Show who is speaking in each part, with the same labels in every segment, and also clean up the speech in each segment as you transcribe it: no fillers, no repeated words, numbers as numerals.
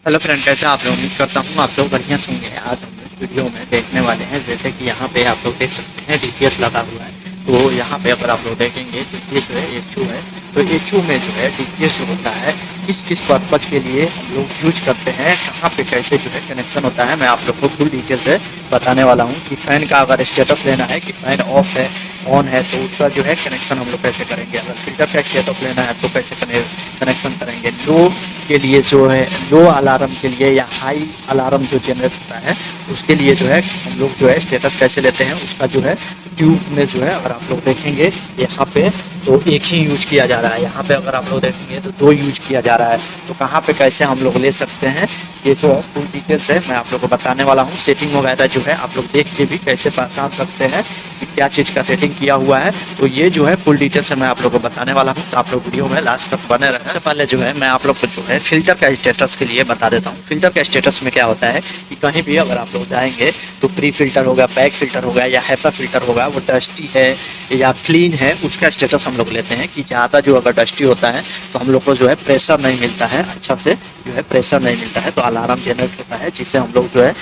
Speaker 1: Hello friend, कैसे आप लोग? उम्मीद करता हूँ आप लोग बढ़िया से होंगे। आज हम इस वीडियो में देखने वाले हैं, जैसे कि यहाँ पे आप लोग देख सकते हैं डीपीएस लगा हुआ है। तो यहाँ पे अगर आप लोग देखेंगे तो ये जो है एचयू है। तो एचयू में जो है डीपीएस जो होता है किस किस पर्पज के लिए हम लोग यूज करते हैं, कहाँ पे कैसे जो है कनेक्शन होता है, मैं आप लोग को फुल डिटेल से बताने वाला हूँ। कि फ़ैन का अगर स्टेटस लेना है कि फ़ैन ऑफ है ऑन है तो उसका जो है कनेक्शन हम लोग कैसे करेंगे। अगर फिल्टर का स्टेटस लेना है तो कैसे कनेक्शन करेंगे। लो के लिए जो है लो अलार्म के लिए या हाई अलार्म जो जनरेट होता है उसके लिए जो है हम लोग जो है स्टेटस कैसे लेते हैं, उसका जो है ट्यूब में जो है अगर आप लोग देखेंगे यहाँ पे तो एक ही यूज किया जा रहा है। यहाँ पे अगर आप लोग देखेंगे तो दो यूज किया जा रहा है। तो कहाँ पे कैसे हम लोग ले सकते हैं, ये जो है फुल डिटेल्स है मैं आप लोग को बताने वाला हूँ। सेटिंग वगैरह जो है आप लोग देख के भी कैसे पहचान सकते हैं कि क्या चीज़ का सेटिंग किया हुआ है। तो ये जो है फुल डिटेल्स है मैं आप लोग को बताने वाला हूँ। तो आप लोग वीडियो में लास्ट तक बने रहें। सबसे पहले जो है मैं आप लोग को जो है फिल्टर का स्टेटस के लिए बता देता हूँ। फिल्टर का स्टेटस में क्या होता है कि कहीं भी अगर आप लोग जाएंगे तो प्री फिल्टर होगा, बैक फिल्टर होगा या हैपा फिल्टर होगा, वो डस्टी है या क्लीन है, उसका स्टेटस हम लोग लेते हैं। कि ज़्यादा जो अगर डस्टी होता है तो हम लोग को जो है प्रेशर नहीं मिलता है, अच्छा से जो है प्रेशर नहीं मिलता है, तो अलार्म जनरेट होता है, जिससे हम लोग जो है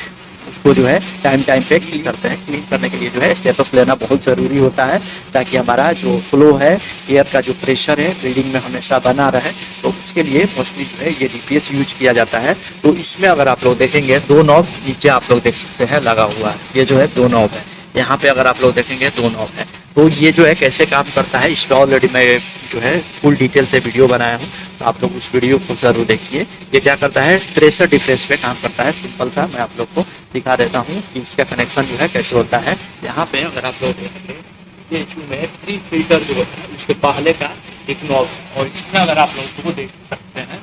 Speaker 1: उसको जो है टाइम टाइम पे क्लीन करते हैं। क्लीन करने के लिए जो है स्टेटस लेना बहुत ज़रूरी होता है, ताकि हमारा जो फ्लो है, एयर का जो प्रेशर है बिल्डिंग में हमेशा बना रहे। तो उसके लिए मोस्टली जो है ये डीपीएस यूज किया जाता है। तो इसमें अगर आप लोग देखेंगे दो नॉब नीचे आप लोग देख सकते हैं लगा हुआ है, ये जो है दो नॉब है। यहाँ पे अगर आप लोग देखेंगे दो नॉब है। तो ये जो है कैसे काम करता है इस पर ऑलरेडी मैं जो है फुल डिटेल से वीडियो बनाया हूँ, तो आप लोग उस वीडियो को ज़रूर देखिए। ये क्या करता है, प्रेशर डिफरेंस पे काम करता है। सिंपल सा मैं आप लोग को दिखा देता हूँ कि इसका कनेक्शन जो है कैसे होता है। यहाँ पे अगर आप लोग देखेंगे ये इशू में प्री फिल्टर जो होता है उसके पहले का एक नॉब, और इसमें अगर आप लोग को देख सकते हैं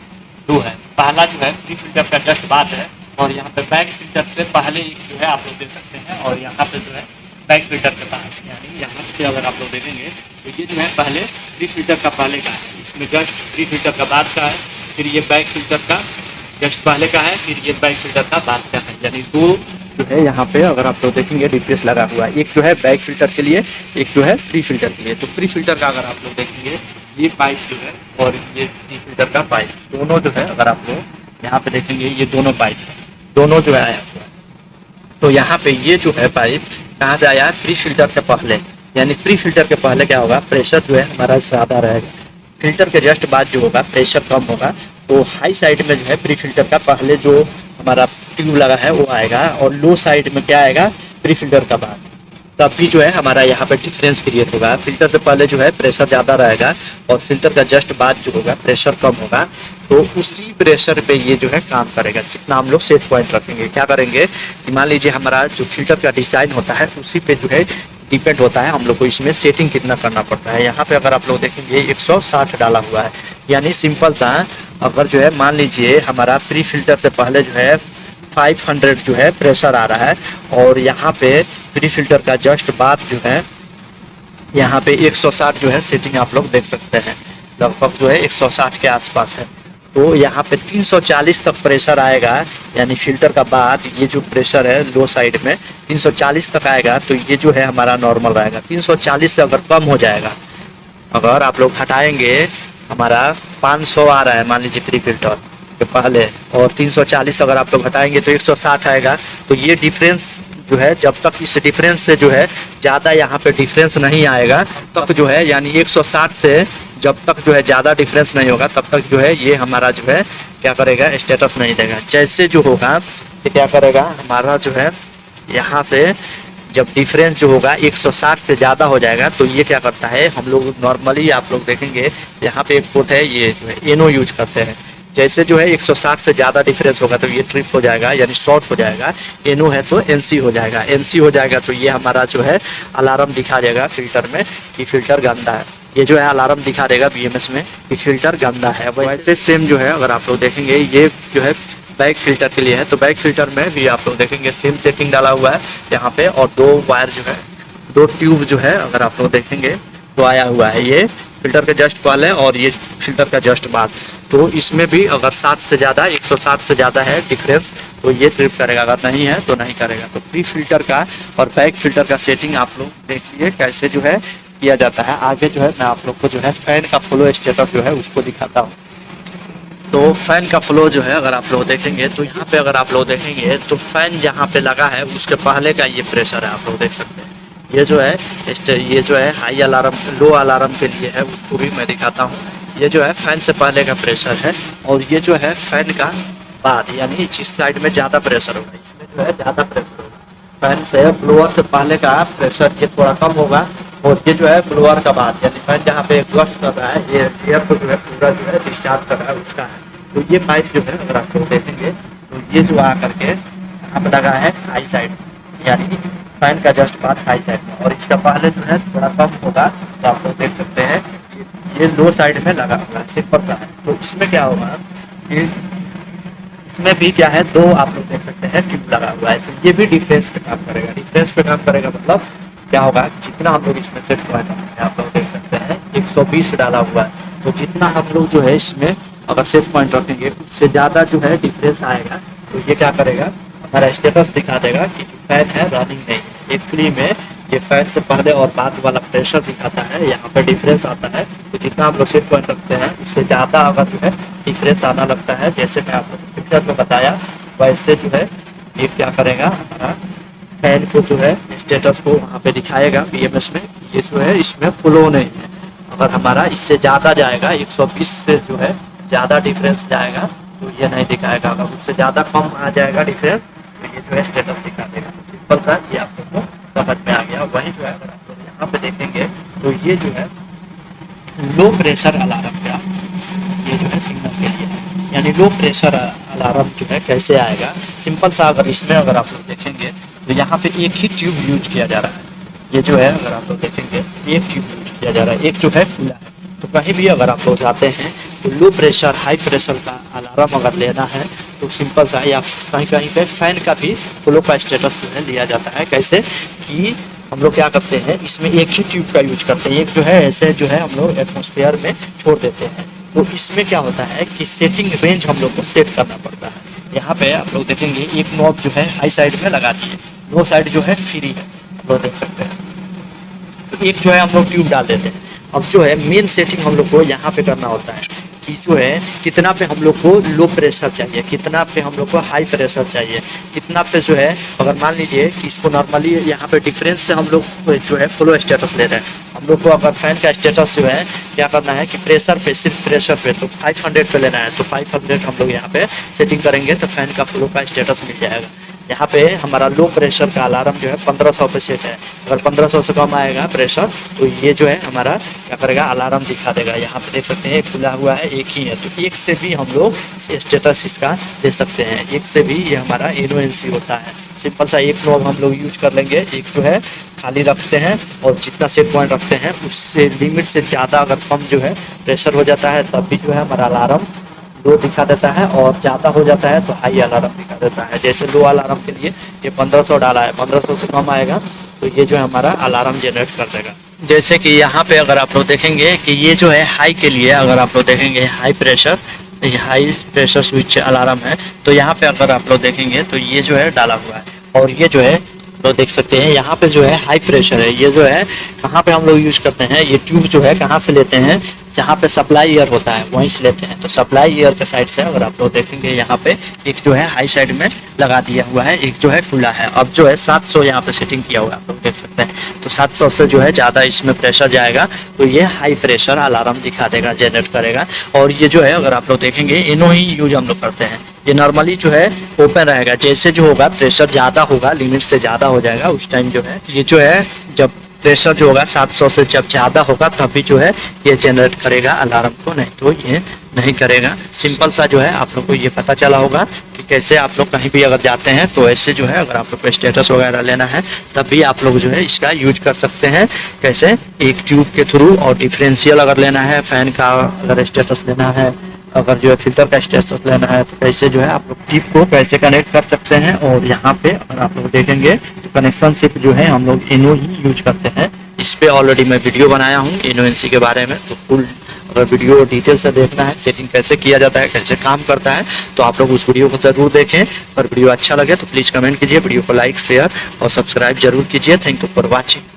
Speaker 1: दो है। पहला जो है प्री फिल्टर का जस्ट बात है, और यहाँ पे बैक फिल्टर से पहले एक जो है आप लोग देख सकते हैं, और यहाँ पे जो है बैक फिल्टर के पास, यानी यहाँ पे अगर आप लोग देखेंगे तो ये जो है पहले प्री फिल्टर का पहले का है, इसमें जस्ट प्री फिल्टर का बाद का है, फिर ये बैक फिल्टर का जस्ट पहले का है, फिर ये बैक फिल्टर का बाद का है। यानी दो जो है यहाँ पे अगर आप लोग देखेंगे डीपीएस लगा हुआ है। एक जो है बैक फिल्टर के लिए, एक जो है प्री फिल्टर के लिए। तो प्री फिल्टर का अगर आप लोग देखेंगे ये पाइप जो है और ये प्री फिल्टर का पाइप, दोनों जो है अगर आप लोग यहाँ पे देखेंगे ये दोनों पाइप है, दोनों जो है आया हुआ है। तो यहाँ पे ये जो है पाइप कहाँ से आया, प्री फिल्टर के पहले। यानी प्री फिल्टर के पहले क्या होगा, प्रेशर जो है हमारा ज़्यादा रहेगा, फिल्टर के जस्ट बाद जो होगा प्रेशर कम होगा। तो हाई साइड में जो है प्री फिल्टर का पहले जो हमारा ट्यूब लगा है वो आएगा, और लो साइड में क्या आएगा, प्री फिल्टर का बाद। तब भी जो है हमारा यहाँ पे डिफरेंस क्रिएट होगा। फिल्टर से पहले जो है प्रेशर ज़्यादा रहेगा, और फिल्टर का जस्ट बाद जो होगा प्रेशर कम होगा। तो उसी प्रेशर पे ये जो है काम करेगा। जितना हम लोग सेट पॉइंट रखेंगे, क्या करेंगे कि मान लीजिए हमारा जो फिल्टर का डिज़ाइन होता है उसी पे जो है डिपेंड होता है हम लोग को इसमें सेटिंग कितना करना पड़ता है। यहाँ पे अगर आप लोग देखेंगे 160 डाला हुआ है, यानी सिंपल सा अगर जो है मान लीजिए हमारा प्री फिल्टर से पहले जो है 500 जो है प्रेशर आ रहा है, और यहाँ पे प्री फिल्टर का जस्ट बाद जो है यहाँ पे 160 जो है सेटिंग आप लोग देख सकते हैं, लगभग जो है 160 के आसपास है। तो यहाँ पे 340 तक प्रेशर आएगा, यानी फिल्टर का बाद ये जो प्रेशर है लो साइड में 340 तक आएगा। तो ये जो है हमारा नॉर्मल रहेगा। 340 से अगर कम हो जाएगा, अगर आप लोग हटाएंगे हमारा 500 आ रहा है मान लीजिए प्री फिल्टर के पहले, और 340 अगर आप लोग हटाएंगे तो 160 आएगा। तो ये डिफरेंस जो है जब तक इस डिफरेंस से जो है ज़्यादा यहाँ पे डिफरेंस नहीं आएगा तब जो है, यानी 160 से जब तक जो है ज़्यादा डिफरेंस नहीं होगा तब तक जो है ये हमारा जो है क्या करेगा, स्टेटस नहीं देगा। जैसे जो होगा तो क्या करेगा हमारा जो है यहाँ से जब डिफरेंस जो होगा 160 से ज़्यादा हो जाएगा तो ये क्या करता है, हम लोग नॉर्मली आप लोग देखेंगे यहाँ पे एक पोर्ट है, ये जो है एनो यूज करते हैं। जैसे जो है 160 से ज़्यादा डिफरेंस होगा तो ये ट्रिप हो जाएगा, यानी शॉर्ट हो जाएगा। एनो है तो एनसी हो जाएगा, एनसी हो जाएगा तो ये हमारा जो है अलार्म दिखा देगा फिल्टर में कि फिल्टर गंदा है। ये जो है अलार्म दिखा देगा बीएमएस में कि फिल्टर गंदा है। वैसे सेम जो है अगर आप लोग देखेंगे ये जो है बैक फिल्टर के लिए है, तो बैक फिल्टर में भी आप लोग देखेंगे सेम सेटिंग डाला हुआ है यहाँ पे, और दो वायर जो है, दो ट्यूब जो है अगर आप लोग देखेंगे तो आया हुआ है, ये फिल्टर के जस्ट पहले और ये फिल्टर का जस्ट बाद। तो इसमें भी अगर 60 से ज़्यादा 160 से ज़्यादा है डिफरेंस तो ये ट्रिप करेगा, अगर नहीं है तो नहीं करेगा। तो प्री फिल्टर का और बैक फिल्टर का सेटिंग आप लोग देखिए कैसे जो है किया जाता है। आगे जो है मैं आप लोग को जो है फैन का फ्लो स्टेटस जो है उसको दिखाता हूँ। तो फैन का फ्लो जो है अगर आप लोग देखेंगे तो यहाँ पे अगर आप लोग देखेंगे तो फैन जहाँ पे लगा है उसके पहले का ये प्रेशर है, आप लोग देख सकते हैं। ये जो है हाई अलार्म लो अलार्म के लिए है, उसको भी मैं दिखाता हूँ। ये जो है फैन से पहले का प्रेशर है, और ये जो है फैन का बाद, यानी जिस साइड में ज़्यादा प्रेशर होगा इसमें जो है ज़्यादा प्रेशर होगा। फैन से ब्लोअर से पहले का प्रेशर ये थोड़ा कम होगा, और ये जो है ब्लोअर का बाद, यानी फैन जहाँ पे एग्जॉस्ट कर रहा है ये एयर को जो है पूरा जो है डिस्चार्ज कर रहा है उसका है। तो ये पाइप जो है अगर आप लोग देखेंगे तो ये जो आ करके यहाँ पे लगा है हाई साइड, यानी फैन का जस्ट पास हाई साइड में, और इसका पहले जो है थोड़ा कम होगा। तो आप लोग देख सकते हैं ये लो साइड में लगा हुआ है, सिंपल सा है। तो इसमें क्या होगा कि इसमें भी क्या है, दो आप लोग देख सकते हैं ट्यूब लगा हुआ है, तो ये भी डिफरेंस पे काम करेगा। डिफरेंस पे काम करेगा मतलब क्या होगा, जितना हम लोग इसमें सेट पॉइंट आप लोग देख सकते हैं 120 डाला हुआ है, तो जितना हम लोग जो है इसमें अगर सेट पॉइंट रखेंगे उससे ज़्यादा जो है डिफरेंस आएगा। तो ये क्या करेगा, हमारा स्टेटस दिखा देगा कि फैन है रनिंग नहीं। एक्चुअली में ये फैन से पहले और बाद वाला प्रेशर दिखाता है, यहाँ पे डिफरेंस आता है। तो जितना हम लोग सेट पॉइंट रखते हैं उससे ज़्यादा अगर जो है डिफरेंस आना लगता है, जैसे मैं आप लोग पिक्चर में बताया, वैसे जो है ये क्या करेगा, हमारा फैन को जो है स्टेटस को वहाँ पे दिखाएगा बीएमएस में, ये जो है इसमें फ्लो नहीं है। अगर हमारा इससे ज़्यादा जाएगा 120 से जो है ज़्यादा डिफरेंस जाएगा तो ये नहीं दिखाएगा। अगर उससे ज़्यादा कम आ जाएगा डिफरेंस तो ये जो है स्टेटस दिखा देगा। सिंपल सा ये आप लोग को समझ में आ गया। वही जो है अगर आप लोग यहाँ पे देखेंगे तो ये जो है लो प्रेशर अलार्म का ये जो है सिग्नल के लिए, यानी लो प्रेशर अलार्म जो है कैसे आएगा, सिंपल सा अगर इसमें अगर आप लोग देखेंगे तो यहाँ पे एक ही ट्यूब यूज किया जा रहा है। ये जो है अगर आप लोग देखेंगे एक ट्यूब यूज किया जा रहा है, एक जो है खुला है। तो कहीं भी अगर आप लोग जाते हैं तो लो प्रेशर हाई प्रेशर का अलार्म अगर लेना है तो सिंपल सा, या कहीं कहीं पे फैन का भी फ्लो का स्टेटस जो है लिया जाता है। कैसे कि हम लोग क्या करते हैं, इसमें एक ही ट्यूब का यूज करते हैं, एक जो है ऐसे जो है हम लोग एटमॉस्फेयर में छोड़ देते हैं। तो इसमें क्या होता है कि सेटिंग रेंज हम लोग को सेट करना पड़ता है। यहाँ पे आप लोग देखेंगे एक नॉब जो है हाई साइड में लगा दिए, लो साइड जो है फ्री है, आप लोग देख सकते हैं। तो एक जो है हम लोग ट्यूब डाल देते हैं। अब जो है मेन सेटिंग हम लोग को यहाँ पे करना होता है कि जो है कितना पे हम लोग को लो प्रेशर चाहिए, कितना पे हम लोग को हाई प्रेशर चाहिए, कितना पे जो है, अगर मान लीजिए कि इसको नॉर्मली यहाँ पे डिफरेंस से हम लोग जो है फ्लो स्टेटस ले रहे हैं। हम लोग को अगर फैन का स्टेटस जो है क्या करना है कि प्रेशर पे, सिर्फ प्रेशर पे तो 500 पे लेना है, तो 500 हम लोग यहाँ पे सेटिंग करेंगे तो फैन का फ्लो का स्टेटस मिल जाएगा। यहाँ पे हमारा लो प्रेशर का अलार्म जो है 1500 पे सेट है। अगर 1500 से कम आएगा प्रेशर तो ये जो है हमारा क्या करेगा, अलार्म दिखा देगा। यहाँ पे देख सकते हैं एक खुला हुआ है, एक ही है, तो एक से भी हम लोग स्टेटस इसका दे सकते हैं। एक से भी ये हमारा NONC होता है। सिंपल सा एक नॉब हम लोग यूज कर लेंगे, एक जो है खाली रखते हैं, और जितना सेट पॉइंट रखते हैं उससे लिमिट से ज़्यादा अगर कम जो है प्रेशर हो जाता है तब भी जो है हमारा अलार्म लो दिखा देता है, और ज़्यादा हो जाता है तो हाई अलार्म दिखा देता है। जैसे लो अलार्म के लिए ये 1500 डाला है, 1500 से कम आएगा तो ये जो है हमारा अलार्म जनरेट कर देगा। जैसे कि यहाँ पे अगर आप लोग देखेंगे कि ये जो है हाई के लिए, अगर आप लोग देखेंगे हाई प्रेशर स्विच अलार्म है, तो यहाँ पे अगर आप लोग देखेंगे तो ये जो है डाला हुआ है, और ये जो है तो देख सकते हैं यहाँ पे जो है हाई प्रेशर है। ये जो है कहाँ पे हम लोग यूज करते हैं, ये ट्यूब जो है कहाँ से लेते हैं, जहाँ पे सप्लाई एयर होता है वहीं से लेते हैं। तो सप्लाई एयर के साइड से अगर आप लोग देखेंगे यहाँ पे एक जो है हाई साइड में लगा दिया हुआ है, एक जो है खुला है। अब जो है 700 यहाँ पे सेटिंग किया हुआ है, आप लोग देख सकते हैं। तो 700 से जो है ज़्यादा इसमें प्रेशर जाएगा तो ये हाई प्रेशर अलार्म दिखा देगा, जनरेट करेगा। और ये जो है अगर आप लोग देखेंगे इनो ही यूज हम लोग करते हैं। ये नॉर्मली जो है ओपन रहेगा, जैसे जो होगा प्रेशर ज़्यादा होगा, लिमिट से ज़्यादा हो जाएगा उस टाइम जो है ये जो है, जब प्रेशर जो होगा 700 से जब ज़्यादा होगा तभी जो है ये जनरेट करेगा अलार्म को, नहीं तो ये नहीं करेगा। सिंपल सा जो है आप लोग को ये पता चला होगा कि कैसे आप लोग कहीं भी अगर जाते हैं तो ऐसे जो है अगर आप लोग को स्टेटस वगैरह लेना है तब भी आप लोग जो है इसका यूज कर सकते हैं। कैसे, एक ट्यूब के थ्रू, और डिफरेंशियल अगर लेना है, फैन का अगर स्टेटस लेना है, अगर जो है फिल्टर का स्टेटस लेना है तो कैसे जो है आप लोग टिप को कैसे कनेक्ट कर सकते हैं। और यहाँ पे अगर आप लोग देखेंगे तो कनेक्शन सिर्फ जो है हम लोग इनो ही यूज करते हैं। इस पे ऑलरेडी मैं वीडियो बनाया हूँ NONC के बारे में, तो फुल अगर वीडियो डिटेल से देखना है, सेटिंग कैसे किया जाता है, कैसे काम करता है, तो आप लोग उस वीडियो को जरूर देखें। और वीडियो अच्छा लगे तो प्लीज़ कमेंट कीजिए, वीडियो को लाइक, शेयर और सब्सक्राइब जरूर कीजिए। Thank you for watching.